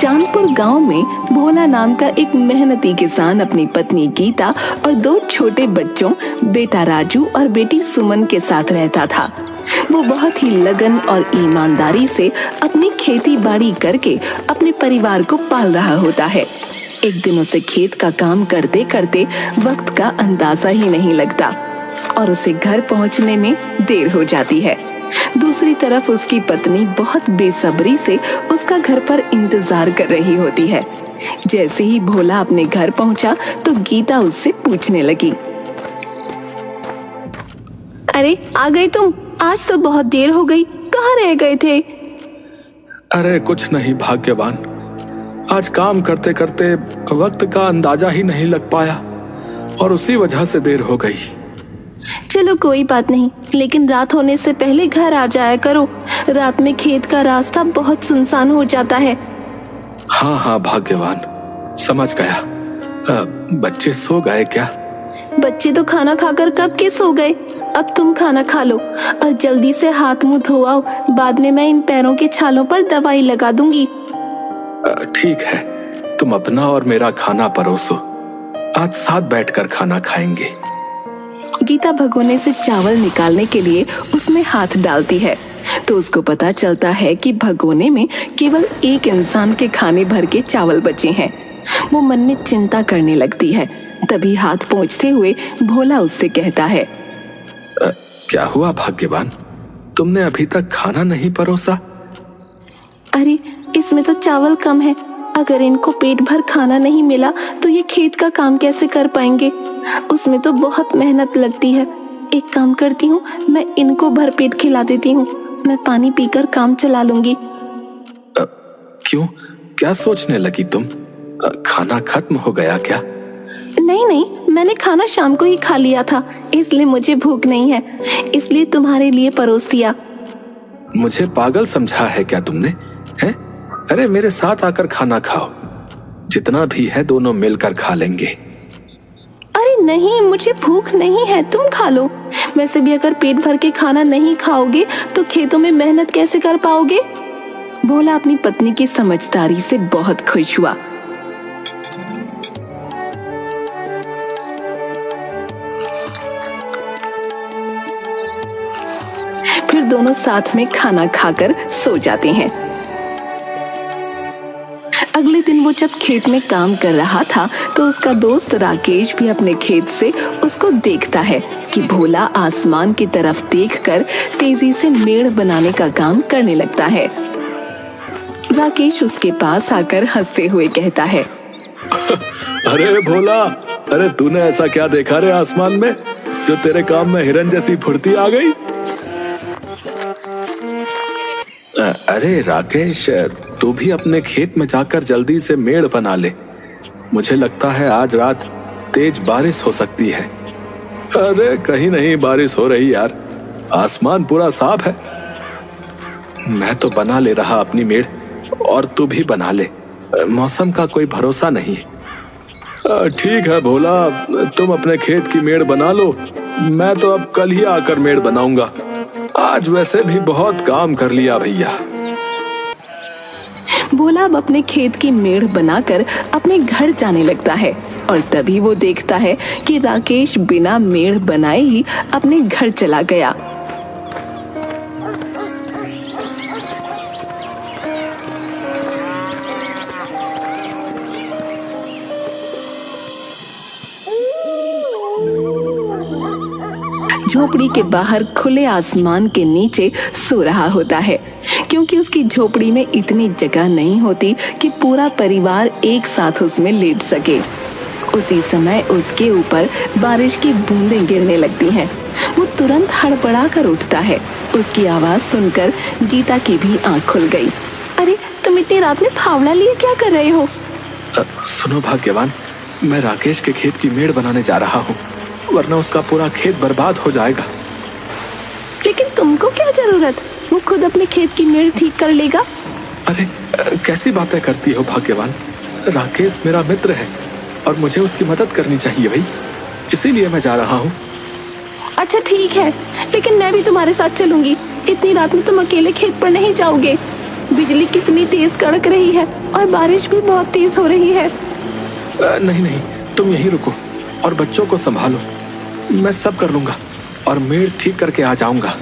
चांदपुर गांव में भोला नाम का एक मेहनती किसान अपनी पत्नी गीता और दो छोटे बच्चों बेटा राजू और बेटी सुमन के साथ रहता था। वो बहुत ही लगन और ईमानदारी से अपनी खेती बाड़ी करके अपने परिवार को पाल रहा होता है। एक दिन उसे खेत का काम करते करते वक्त का अंदाजा ही नहीं लगता और उसे घर पहुंचने में देर हो जाती है। दूसरी तरफ उसकी पत्नी बहुत बेसब्री से उसका घर पर इंतजार कर रही होती है। जैसे ही भोला अपने घर पहुंचा तो गीता उससे पूछने लगी, अरे आ गए तुम? आज तो बहुत देर हो गई, कहाँ रह गए थे? अरे कुछ नहीं भाग्यवान, आज काम करते करते वक्त का अंदाजा ही नहीं लग पाया और उसी वजह से देर हो गई। चलो कोई बात नहीं, लेकिन रात होने से पहले घर आ जाया करो। रात में खेत का रास्ता बहुत सुनसान हो जाता है। हाँ हाँ भाग्यवान, समझ गया। बच्चे सो गए क्या? बच्चे तो खाना खाकर कब के सो गए। अब तुम खाना खा लो और जल्दी से हाथ मुंह धो आओ, बाद में मैं इन पैरों के छालों पर दवाई लगा दूंगी। ठीक है, तुम अपना और मेरा खाना परोसो, आज साथ बैठकर खाना खाएंगे। गीता भगोने से चावल निकालने के लिए उसमें हाथ डालती है तो उसको पता चलता है कि भगोने में केवल एक इंसान के खाने भर के चावल बचे हैं। वो मन में चिंता करने लगती है। तभी हाथ पोंछते हुए भोला उससे कहता है, क्या हुआ भाग्यवान, तुमने अभी तक खाना नहीं परोसा? अरे इसमें तो चावल कम है, अगर इनको पेट भर खाना नहीं मिला तो ये खेत का काम कैसे कर पाएंगे? उसमें तो बहुत मेहनत लगती है। एक काम करती हूँ, मैं इनको भर पेट खिला देती हूँ, मैं पानी पीकर काम चला लूंगी। क्यों, क्या सोचने लगी तुम? खाना खत्म हो गया क्या? नहीं नहीं, मैंने खाना शाम को ही खा लिया था, इसलिए मुझे भूख नहीं है, इसलिए तुम्हारे लिए परोस दिया। मुझे पागल समझा है क्या तुमने? हैं? अरे मेरे साथ आकर खाना खाओ, जितना भी है दोनों मिलकर खा लेंगे। अरे नहीं, मुझे भूख नहीं है, तुम खा लो। वैसे भी अगर पेट भर के खाना नहीं खाओगे तो खेतों में मेहनत कैसे कर पाओगे? भोला अपनी पत्नी की समझदारी से बहुत खुश हुआ। फिर दोनों साथ में खाना खाकर सो जाते हैं। अगले दिन वो जब खेत में काम कर रहा था तो उसका दोस्त राकेश भी अपने खेत से उसको देखता है कि भोला आसमान की तरफ देखकर तेजी से मेड़ बनाने का काम करने लगता है। राकेश उसके पास आकर हंसते हुए कहता है, अरे भोला, अरे तूने ऐसा क्या देखा रे आसमान में जो तेरे काम में हिरन जैसी फुर्ती आ गई? अरे राकेश, तू भी अपने खेत में जाकर जल्दी से मेड़ बना ले, मुझे लगता है आज रात तेज बारिश हो सकती है। अरे कहीं नहीं बारिश हो रही यार, आसमान पूरा साफ है। मैं तो बना ले रहा अपनी मेड़, और तू भी बना ले, मौसम का कोई भरोसा नहीं। ठीक है भोला, तुम अपने खेत की मेड़ बना लो, मैं तो अब कल ही आकर मेड़ बनाऊंगा, आज वैसे भी बहुत काम कर लिया भैया। भोला अब अपने खेत की मेड़ बनाकर अपने घर जाने लगता है और तभी वो देखता है कि राकेश बिना मेड़ बनाए ही अपने घर चला गया। झोपड़ी के बाहर खुले आसमान के नीचे सो रहा होता है, क्योंकि उसकी झोपड़ी में इतनी जगह नहीं होती कि पूरा परिवार एक साथ उसमें लेट सके। उसी समय उसके ऊपर बारिश की बूंदें गिरने लगती हैं। वो तुरंत हड़बड़ा कर उठता है। उसकी आवाज सुनकर गीता की भी आंख खुल गई। अरे तुम इतनी रात में फावड़ा लिए क्या कर रहे हो? सुनो भाग्यवान, मैं राकेश के खेत की मेड़ बनाने जा रहा हूँ, वरना उसका पूरा खेत बर्बाद हो जाएगा। लेकिन तुमको क्या जरूरत, वो खुद अपने खेत की मेड़ ठीक कर लेगा। अरे कैसी बातें करती हो भाग्यवान, राकेश मेरा मित्र है और मुझे उसकी मदद करनी चाहिए भाई, इसीलिए मैं जा रहा हूँ। अच्छा ठीक है, लेकिन मैं भी तुम्हारे साथ चलूंगी। इतनी रात में तुम अकेले खेत पर नहीं जाओगे। बिजली कितनी तेज कड़क रही है और बारिश भी बहुत तेज हो रही है। नहीं नहीं, तुम यहीं रुको और बच्चों को संभालो। मैं सब कर लूंगा और मेड़ ठीक करके आ जाऊंगा।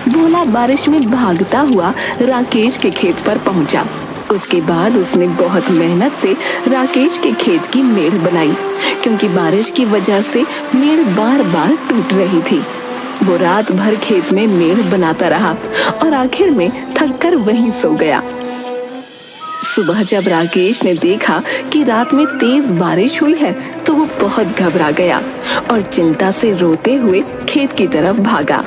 भोला बारिश में भागता हुआ राकेश के खेत पर पहुंचा। उसके बाद उसने बहुत मेहनत से राकेश के खेत की मेड़ बनाई, क्योंकि बारिश की वजह से मेड़ बार बार टूट रही थी। वो रात भर खेत में मेड़ बनाता रहा और आखिर में थककर वहीं सो गया। सुबह जब राकेश ने देखा कि रात में तेज बारिश हुई है तो वो बहुत घबरा गया और चिंता से रोते हुए खेत की तरफ भागा।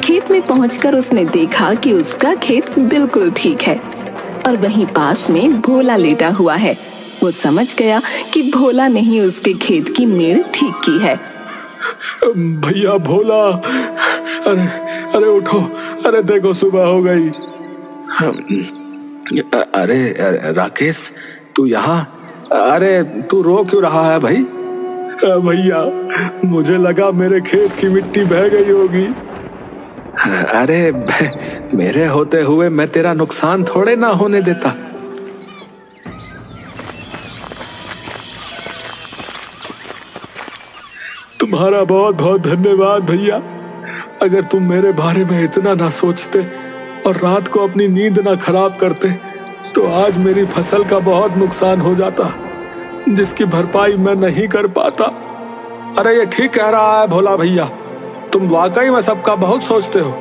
खेत में पहुंचकर उसने देखा कि उसका खेत बिल्कुल ठीक है और वहीं पास में भोला लेटा हुआ है। वो समझ गया कि भोला ने ही उसके खेत की मेड़ ठीक की है। भैया भोला, अरे अरे उठो, अरे देखो सुबह हो गई। अरे राकेश, तू यहाँ? अरे तू रो क्यों रहा है भाई? भैया मुझे लगा मेरे खेत की मिट्टी बह गई होगी। अरे मेरे होते हुए मैं तेरा नुकसान थोड़े ना होने देता। तुम्हारा बहुत बहुत धन्यवाद भैया। अगर तुम मेरे बारे में इतना ना सोचते और रात को अपनी नींद ना खराब करते तो आज मेरी फसल का बहुत नुकसान हो जाता, जिसकी भरपाई मैं नहीं कर पाता। अरे ये ठीक कह रहा है भोला भैया, तुम वाकई में सबका बहुत सोचते हो,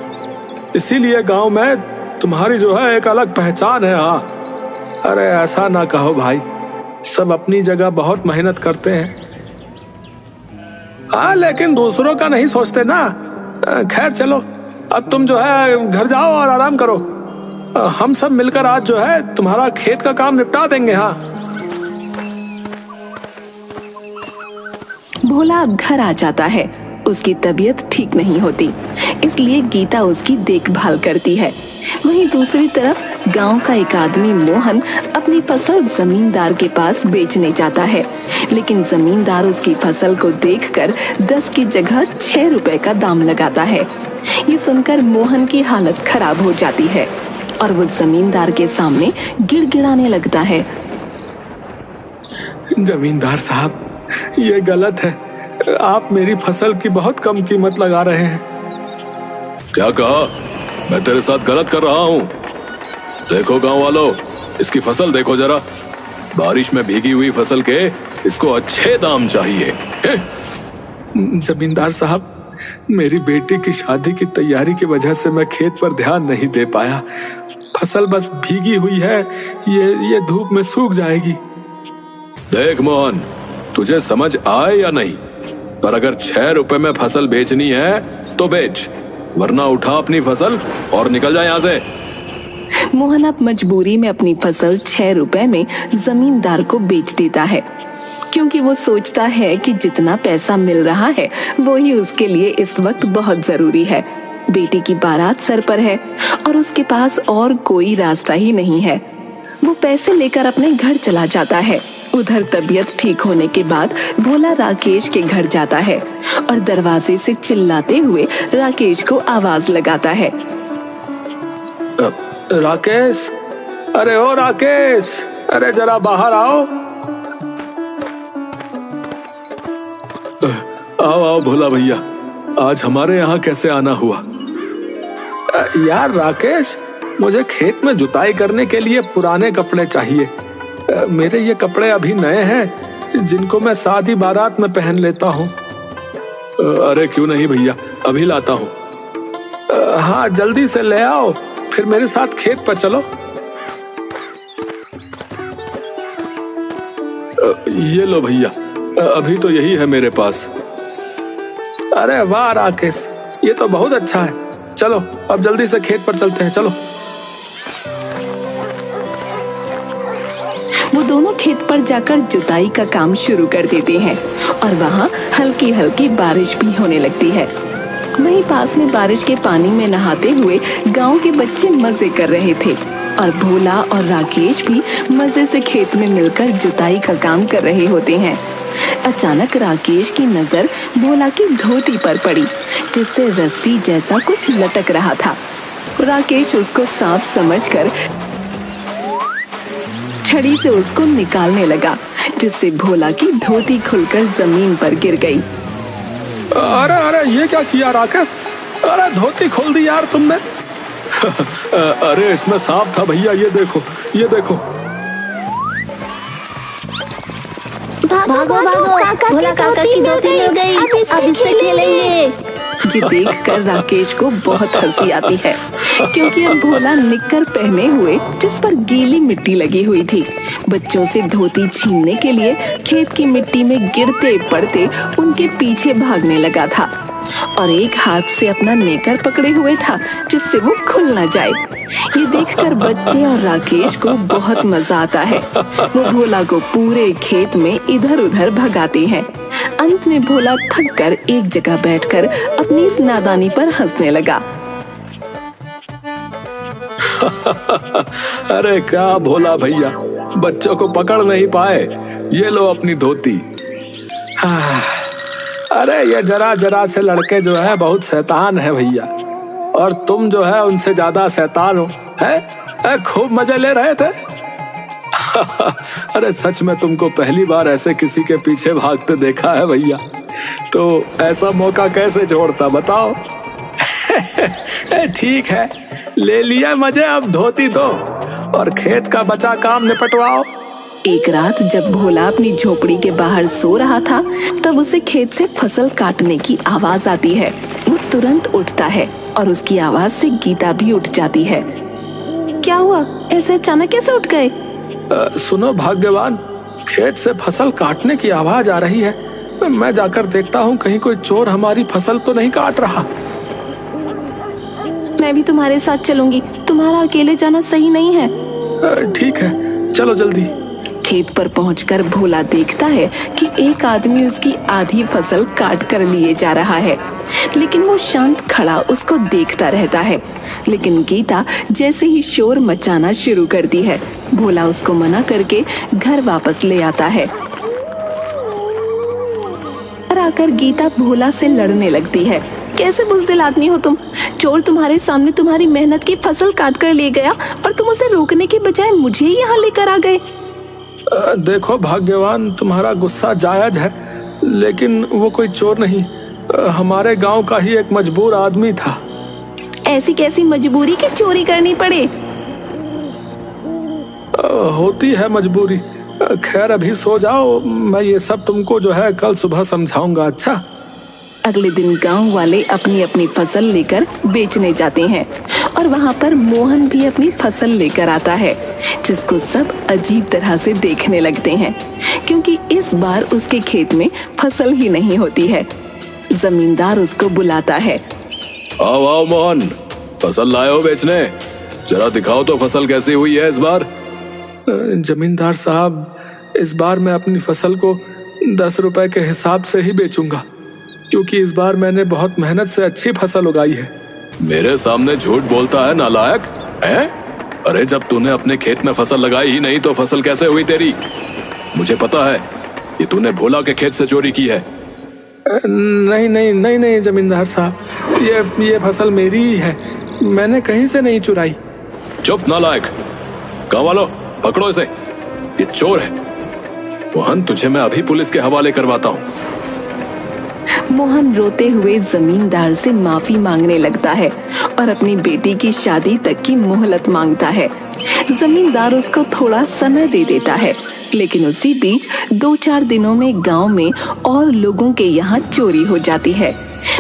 इसीलिए गांव में तुम्हारी जो है एक अलग पहचान है। हाँ, अरे ऐसा ना कहो भाई, सब अपनी जगह बहुत मेहनत करते हैं। हाँ लेकिन दूसरों का नहीं सोचते ना। खैर चलो, अब तुम जो है घर जाओ और आराम करो। हम सब मिलकर आज जो है तुम्हारा खेत का काम निपटा देंगे। हाँ। भोला अब घर आ जाता है। उसकी तबीयत ठीक नहीं होती, इसलिए गीता उसकी देखभाल करती है। वहीं दूसरी तरफ गांव का एक आदमी मोहन अपनी फसल जमींदार के पास बेचने जाता है, लेकिन जमींदार उसकी फसल को देखकर 10 की जगह 6 रुपए का दाम लगाता है। ये सुनकर मोहन की हालत खराब हो जाती है और वो जमींदार के सामने गिड़गिड़ाने लगता है। जमींदार साहब, ये गलत है, आप मेरी फसल की बहुत कम कीमत लगा रहे हैं। क्या कहा? मैं तेरे साथ गलत कर रहा हूँ? देखो गांव वालों, इसकी फसल देखो जरा। बारिश में भीगी हुई फसल के इसको अच्छे दाम चाहिए। जमींदार साहब, मेरी बेटी की शादी की तैयारी की वजह से मैं खेत पर ध्यान नहीं दे पाया। फसल बस भीगी हुई है, ये धूप में सूख जाएगी। देख मोहन, तुझे समझ आए या नहीं, पर अगर 6 रुपए में फसल बेचनी है तो बेच, वरना उठा अपनी फसल और निकल जा यहाँ से। मोहन अब मजबूरी में अपनी फसल 6 रुपए में जमींदार को बेच देता है, क्योंकि वो सोचता है कि जितना पैसा मिल रहा है वो ही उसके लिए इस वक्त बहुत जरूरी है। बेटी की बारात सर पर है और उसके पास और कोई रास्ता ही नहीं है। वो पैसे लेकर अपने घर चला जाता है। उधर तबीयत ठीक होने के बाद भोला राकेश के घर जाता है और दरवाजे से चिल्लाते हुए राकेश को आवाज लगाता है। राकेश, अरे ओ राकेश, अरे जरा बाहर आओ। आओ आओ भोला भैया, आज हमारे यहाँ कैसे आना हुआ? यार राकेश, मुझे खेत में जुताई करने के लिए पुराने कपड़े चाहिए। मेरे ये कपड़े अभी नए हैं, जिनको मैं शादी बारात में पहन लेता हूँ। अरे क्यों नहीं भैया, अभी लाता हूँ। हाँ जल्दी से ले आओ, फिर मेरे साथ खेत पर चलो। ये लो भैया, अभी तो यही है मेरे पास। अरे वाह राकेश, ये तो बहुत अच्छा है। चलो अब जल्दी से खेत पर चलते हैं, चलो। वो दोनों खेत पर जाकर जुताई का काम शुरू कर देते हैं और वहाँ हल्की हल्की बारिश भी होने लगती है। वहीं पास में बारिश के पानी में नहाते हुए गांव के बच्चे मजे कर रहे थे और भोला और राकेश भी मजे से खेत में मिलकर जुताई का काम कर रहे होते हैं। अचानक राकेश की नजर भोला की धोती पर पड़ी, जिससे रस्सी जैसा कुछ लटक रहा था। राकेश उसको सांप समझकर छड़ी से उसको निकालने लगा, जिससे भोला की धोती खुलकर जमीन पर गिर गई। अरे अरे ये क्या किया राकेश? अरे धोती खोल दी यार तुमने। अरे इसमें सांप था भैया, ये देखो ये देखो। भागो भागो, भोला काका की धोती मिल गई, अब इससे खेलेंगे। ये देखकर राकेश को बहुत हंसी आती है, क्योंकि अब भोला निक्कर पहने हुए जिस पर गीली मिट्टी लगी हुई थी, बच्चों से धोती छीनने के लिए खेत की मिट्टी में गिरते पड़ते उनके पीछे भागने लगा था और एक हाथ से अपना नेकर पकड़े हुए था, जिससे वो खुल ना जाए। ये देखकर बच्चे और राकेश को बहुत मजा आता है। वो भोला को पूरे खेत में इधर उधर भगाते हैं। अंत में भोला थक कर एक जगह बैठकर अपनी इस नादानी पर हंसने लगा। अरे क्या भोला भैया, बच्चों को पकड़ नहीं पाए, ये लो अपनी धोती। अरे ये जरा जरा से लड़के जो है बहुत शैतान है भैया, और तुम जो है उनसे ज्यादा शैतान हो, है? खूब मजे ले रहे थे। अरे सच में तुमको पहली बार ऐसे किसी के पीछे भागते देखा है भैया, तो ऐसा मौका कैसे छोड़ता बताओ। ठीक है, ले लिया मजे, अब धोती दो और खेत का बचा काम निपटवाओ। एक रात जब भोला अपनी झोपड़ी के बाहर सो रहा था, तब उसे खेत से फसल काटने की आवाज आती है। वो तुरंत उठता है और उसकी आवाज से गीता भी उठ जाती है। क्या हुआ, ऐसे अचानक कैसे उठ गए? सुनो भाग्यवान, खेत से फसल काटने की आवाज आ रही है। मैं जाकर देखता हूँ कहीं कोई चोर हमारी फसल तो नहीं काट रहा। मैं भी तुम्हारे साथ चलूंगी, तुम्हारा अकेले जाना सही नहीं है। ठीक है, चलो जल्दी। खेत पर पहुंचकर भोला देखता है कि एक आदमी उसकी आधी फसल काट कर लिए जा रहा है, लेकिन वो शांत खड़ा उसको देखता रहता है। लेकिन गीता जैसे ही शोर मचाना शुरू करती है, भोला उसको मना करके घर वापस ले आता है। घर आकर गीता भोला से लड़ने लगती है। कैसे बुज़दिल आदमी हो तुम? चोर तुम्हारे सामने तुम्हारी मेहनत की फसल काट कर ले गया और तुम उसे रोकने के बजाय मुझे यहाँ लेकर आ गए। देखो भाग्यवान, तुम्हारा गुस्सा जायज है, लेकिन वो कोई चोर नहीं, हमारे गांव का ही एक मजबूर आदमी था। ऐसी कैसी मजबूरी कि चोरी करनी पड़े? होती है मजबूरी। खैर अभी सो जाओ, मैं ये सब तुमको जो है कल सुबह समझाऊंगा। अच्छा। अगले दिन गांव वाले अपनी अपनी फसल लेकर बेचने जाते हैं और वहां पर मोहन भी अपनी फसल लेकर आता है, जिसको सब अजीब तरह से देखने लगते हैं, क्योंकि इस बार उसके खेत में फसल ही नहीं होती है। जमींदार उसको बुलाता है। आओ आओ मोहन, फसल लाए हो बेचने? जरा दिखाओ तो फसल कैसी हुई है इस बार। जमींदार साहब, इस बार मैं अपनी फसल को 10 रुपए के हिसाब से ही बेचूंगा, क्योंकि इस बार मैंने बहुत मेहनत से अच्छी फसल उगाई है। मेरे सामने झूठ बोलता है नालायक, हैं? अरे जब तूने अपने खेत में फसल लगाई ही नहीं तो फसल कैसे हुई तेरी? मुझे पता है ये तूने भोला के खेत से चोरी की है। नहीं नहीं नहीं नहीं जमींदार साहब, ये फसल मेरी ही है, मैंने कहीं से नहीं चुराई। चुप नालायक, गाँव वालों पकड़ो इसे, ये चोर है। मोहन, तुझे मैं अभी पुलिस के हवाले करवाता हूँ। मोहन रोते हुए जमींदार से माफी मांगने लगता है और अपनी बेटी की शादी तक की मोहलत मांगता है। जमींदार उसको थोड़ा समय दे देता है, लेकिन उसी बीच 2-4 दिनों में गांव में और लोगों के यहाँ चोरी हो जाती है,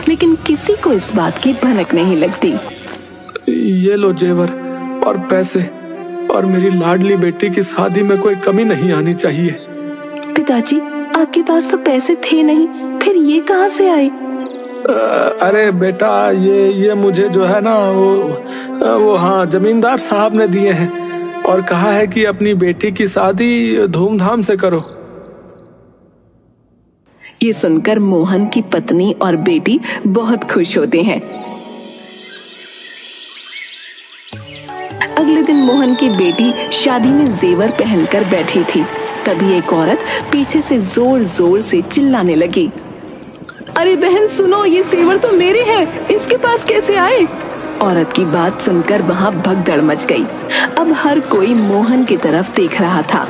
लेकिन किसी को इस बात की भनक नहीं लगती। ये लो जेवर और पैसे, और मेरी लाडली बेटी की शादी में कोई कमी नहीं आनी चाहिए। पिताजी, आपके पास तो पैसे थे नहीं, फिर ये कहाँ से आए? अरे बेटा, ये मुझे जो है ना वो हाँ जमींदार साहब ने दिए हैं और कहा है कि अपनी बेटी की शादी धूमधाम से करो। ये सुनकर मोहन की पत्नी और बेटी बहुत खुश होते हैं। अगले दिन मोहन की बेटी शादी में जेवर पहनकर बैठी थी, तभी एक औरत पीछे से जोर जोर से चिल्लाने लगी। अरे बहन सुनो, ये जेवर तो मेरे हैं, इसके पास कैसे आए? औरत की बात सुनकर वहाँ भगदड़ मच गई। अब हर कोई मोहन की तरफ देख रहा था।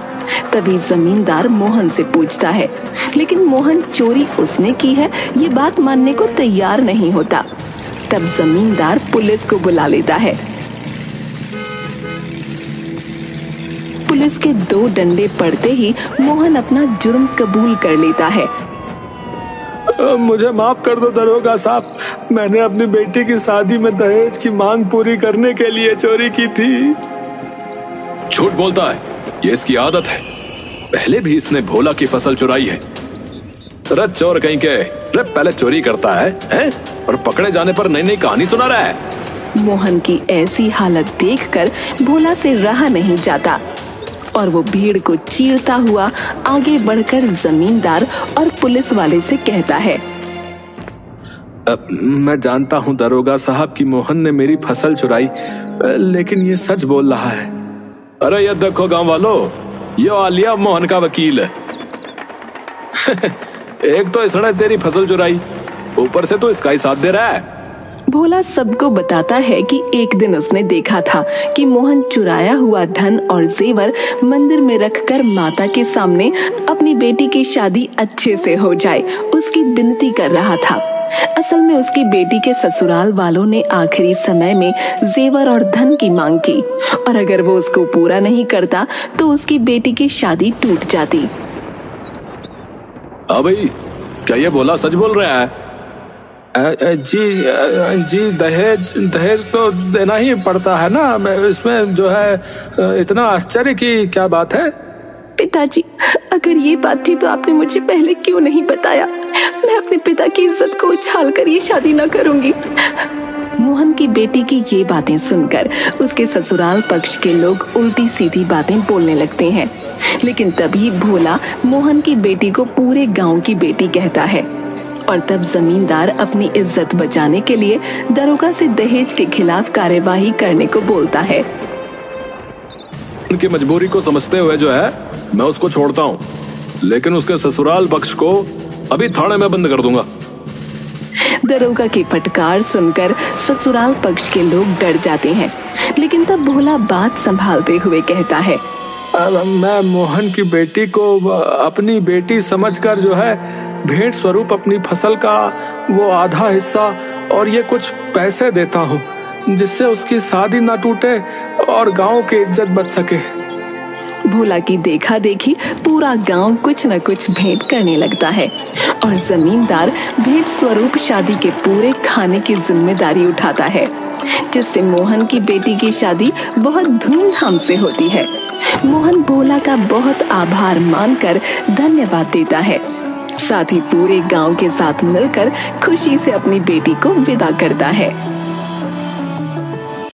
तभी जमींदार मोहन से पूछता है, लेकिन मोहन चोरी उसने की है ये बात मानने को तैयार नहीं होता। तब जमींदार पुलिस को बुला लेता है। पुलिस के 2 डंडे पड़ते ही मोहन अपना जुर्म कबूल कर लेता है। मुझे माफ कर दो दरोगा साहब, मैंने अपनी बेटी की शादी में दहेज की मांग पूरी करने के लिए चोरी की थी। झूठ बोलता है, ये इसकी आदत है। पहले भी इसने भोला की फसल चुराई है। रे चोर कहीं के, रे पहले चोरी करता है? और पकड़े जाने पर नई नई कहानी सुना रहा है। मोहन की ऐसी हालत देखकर भोला से रहा नहीं जाता और वो भीड़ को चीरता हुआ आगे बढ़कर जमींदार और पुलिस वाले से कहता है, मैं जानता हूँ दरोगा साहब कि मोहन ने मेरी फसल चुराई, लेकिन ये सच बोल रहा है। अरे ये देखो गांव वालों, ये आलिया मोहन का वकील है। एक तो इसने तेरी फसल चुराई, ऊपर से तो इसका ही साथ दे रहा है। भोला सबको बताता है कि एक दिन उसने देखा था कि मोहन चुराया हुआ धन और जेवर मंदिर में रखकर माता के सामने अपनी बेटी की शादी अच्छे से हो जाए उसकी विनती कर रहा था। असल में उसकी बेटी के ससुराल वालों ने आखिरी समय में जेवर और धन की मांग की और अगर वो उसको पूरा नहीं करता तो उसकी बेटी की शादी टूट जाती। भाई, क्या ये भोला सच बोल रहा है? जी दहेज तो देना ही पड़ता है ना, इसमें जो है इतना आश्चर्य की क्या बात है? पिताजी, अगर ये बात थी तो आपने मुझे पहले क्यों नहीं बताया? मैं अपने पिता की इज्जत को उछाल कर ये शादी न करूंगी। मोहन की बेटी की ये बातें सुनकर उसके ससुराल पक्ष के लोग उल्टी सीधी बातें बोलने लगते हैं, लेकिन तभी भोला मोहन की बेटी को पूरे गांव की बेटी कहता है और तब जमींदार अपनी इज्जत बचाने के लिए दरोगा से दहेज के खिलाफ कार्यवाही करने को बोलता है। उनकी मजबूरी को समझते हुए जो है मैं उसको छोड़ता हूँ, लेकिन उसके ससुराल पक्ष को अभी थाने में बंद कर दूंगा। दरोगा की फटकार सुनकर ससुराल पक्ष के लोग डर जाते हैं, लेकिन तब भोला बात संभालते हुए कहता है, मैं मोहन की बेटी को अपनी बेटी समझकर जो है भेंट स्वरूप अपनी फसल का वो आधा हिस्सा और ये कुछ पैसे देता हूँ, जिससे उसकी शादी ना टूटे और गांव की इज्जत बच सके। भोला की देखा देखी पूरा गांव कुछ न कुछ भेंट करने लगता है और जमींदार भेंट स्वरूप शादी के पूरे खाने की जिम्मेदारी उठाता है, जिससे मोहन की बेटी की शादी बहुत धूमधाम से होती है। मोहन भोला का बहुत आभार मानकर धन्यवाद देता है, साथ ही पूरे गांव के साथ मिलकर खुशी से अपनी बेटी को विदा करता है।